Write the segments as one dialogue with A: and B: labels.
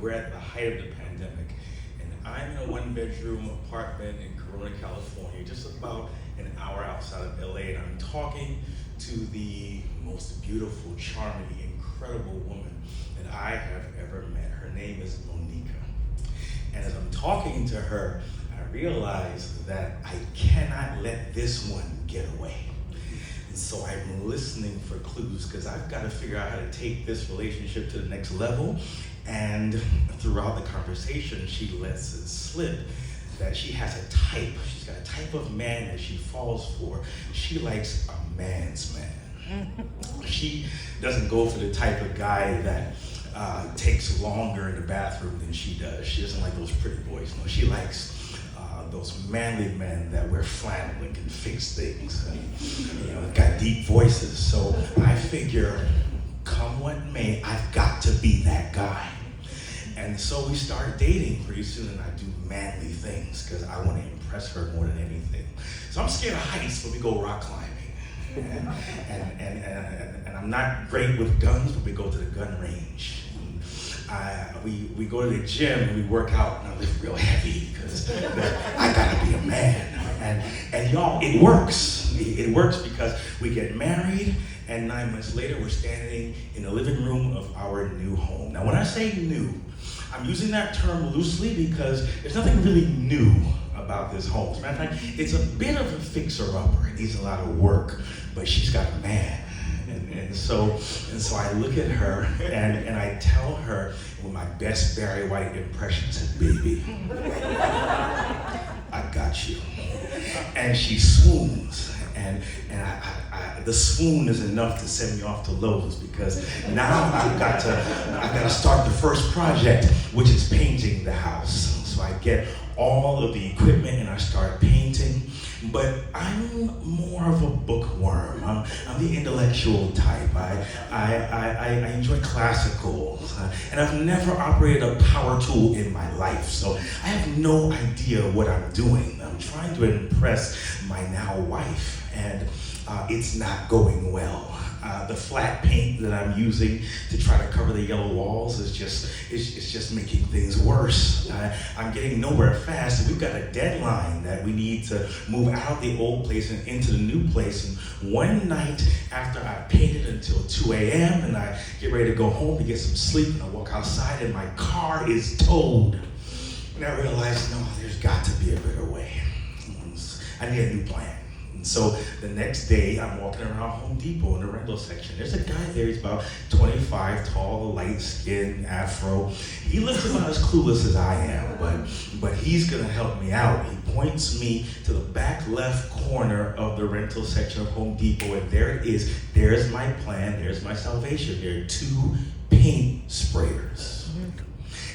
A: we're at the height of the pandemic, and I'm in a one-bedroom apartment in Corona, California, just about an hour outside of LA, and I'm talking to the most beautiful, charming, incredible woman that I have ever met. Her name is Monica. And as I'm talking to her, I realize that I cannot let this one get away. And so I'm listening for clues because I've got to figure out how to take this relationship to the next level. And throughout the conversation, she lets it slip that she has a type. She's got a type of man that she falls for. She likes a man's man. She doesn't go for the type of guy that takes longer in the bathroom than she does. She doesn't like those pretty boys. No, she likes those manly men that wear flannel and can fix things. And, got deep voices. So I figure, come what may, I've got to be that guy. And so we start dating pretty soon, and I do manly things because I want to impress her more than anything. So I'm scared of heights, so we go rock climbing. And I'm not great with guns, but we go to the gun range. We go to the gym and we work out, and I lift real heavy because I gotta be a man. And y'all, it works. It works because we get married, and 9 months later we're standing in the living room of our new home. Now when I say new, I'm using that term loosely because there's nothing really new about this home. As a matter of fact, it's a bit of a fixer-upper. It needs a lot of work, but she's got a man. And so I look at her and I tell her with my best Barry White impression, I said, baby, I got you. And she swoons. And the swoon is enough to send me off to Lowe's because now I've got to start the first project, which is painting the house. So I get all of the equipment and I start painting. But I'm more of a bookworm. I'm the intellectual type. I enjoy classicals. And I've never operated a power tool in my life. So I have no idea what I'm doing. I'm trying to impress my now wife, and it's not going well. The flat paint that I'm using to try to cover the yellow walls is just making things worse. I'm getting nowhere fast. We've got a deadline that we need to move out of the old place and into the new place. And one night after I painted until 2 a.m. and I get ready to go home to get some sleep, and I walk outside and my car is towed. And I realized, no, there's got to be a better way. I need a new plan. So the next day, I'm walking around Home Depot in the rental section. There's a guy there, he's about 25, tall, light skin, afro. He looks about as clueless as I am, but he's gonna help me out. He points me to the back left corner of the rental section of Home Depot, and there it is. There's my plan, there's my salvation. There are 2 paint sprayers.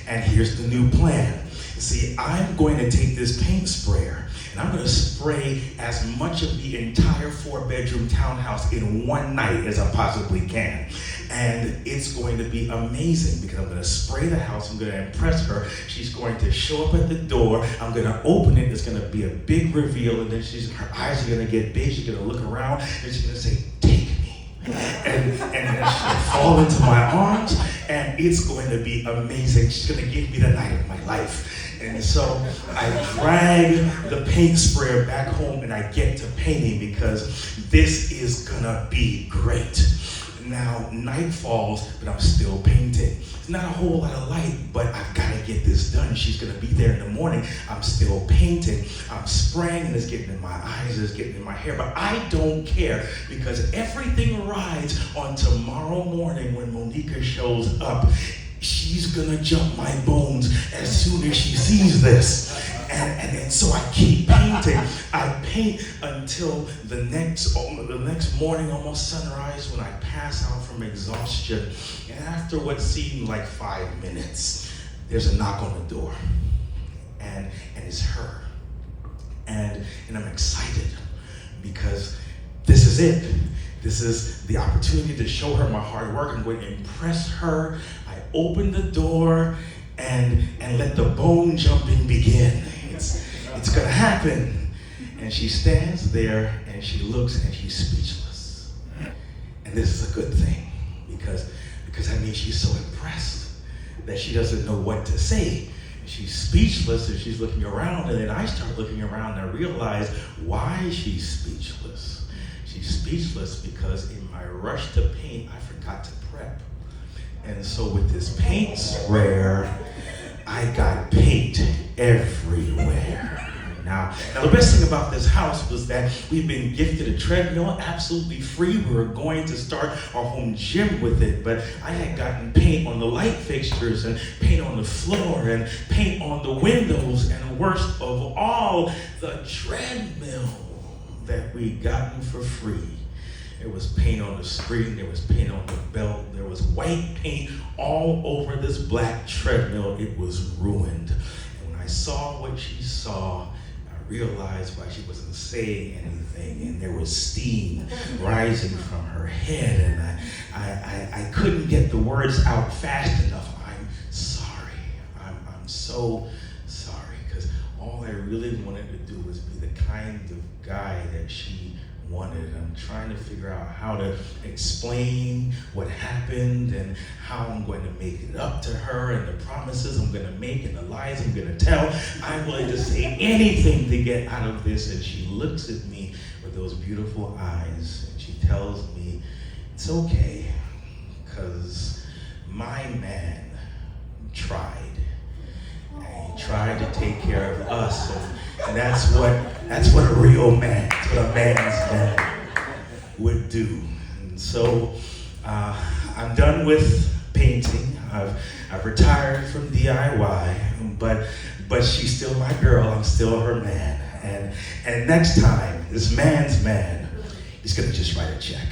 A: And here's the new plan. See, I'm going to take this paint sprayer and I'm going to spray as much of the entire 4-bedroom townhouse in one night as I possibly can. And it's going to be amazing because I'm going to spray the house. I'm going to impress her. She's going to show up at the door. I'm going to open it. It's going to be a big reveal. And then her eyes are going to get big. She's going to look around and she's going to say, take me. And then she's going to fall into my arms. And it's going to be amazing. She's going to give me the night of my life. And so I drag the paint sprayer back home and I get to painting because this is gonna be great. Now night falls, but I'm still painting. It's not a whole lot of light, but I've gotta get this done. She's gonna be there in the morning. I'm still painting. I'm spraying and it's getting in my eyes, it's getting in my hair, but I don't care because everything rides on tomorrow morning when Monica shows up. She's gonna jump my bones as soon as she sees this. And so I keep painting. I paint until the next morning, almost sunrise, when I pass out from exhaustion. And after what seemed like 5 minutes, there's a knock on the door. And it's her. And I'm excited because this is it. This is the opportunity to show her my hard work. I'm going to impress her. I open the door and let the bone jumping begin. It's gonna happen. And she stands there and she looks and she's speechless. And this is a good thing because that means she's so impressed. that she doesn't know what to say. She's speechless and she's looking around, and then I start looking around and I realize why she's speechless. She's speechless because in my rush to paint, I forgot to prep. And so with this paint sprayer, I got paint everywhere. Now, the best thing about this house was that we've been gifted a treadmill absolutely free. We were going to start our home gym with it, but I had gotten paint on the light fixtures and paint on the floor and paint on the windows, and worst of all, the treadmill that we gotten for free. There was paint on the screen, there was paint on the belt, there was white paint all over this black treadmill. It was ruined. And when I saw what she saw, I realized why she wasn't saying anything, and there was steam rising from her head, and I couldn't get the words out fast enough. I'm sorry. I'm so sorry, because all I really wanted to do was be the kind of guy that she wanted. I'm trying to figure out how to explain what happened and how I'm going to make it up to her, and the promises I'm going to make and the lies I'm going to tell. I'm willing to say anything to get out of this. And she looks at me with those beautiful eyes and she tells me it's okay, because my man tried. And he tried to take care of us, and that's what a real man, that's what a man's man would do. And so I'm done with painting. I've retired from DIY, but she's still my girl. I'm still her man. And next time, this man's man is gonna just write a check.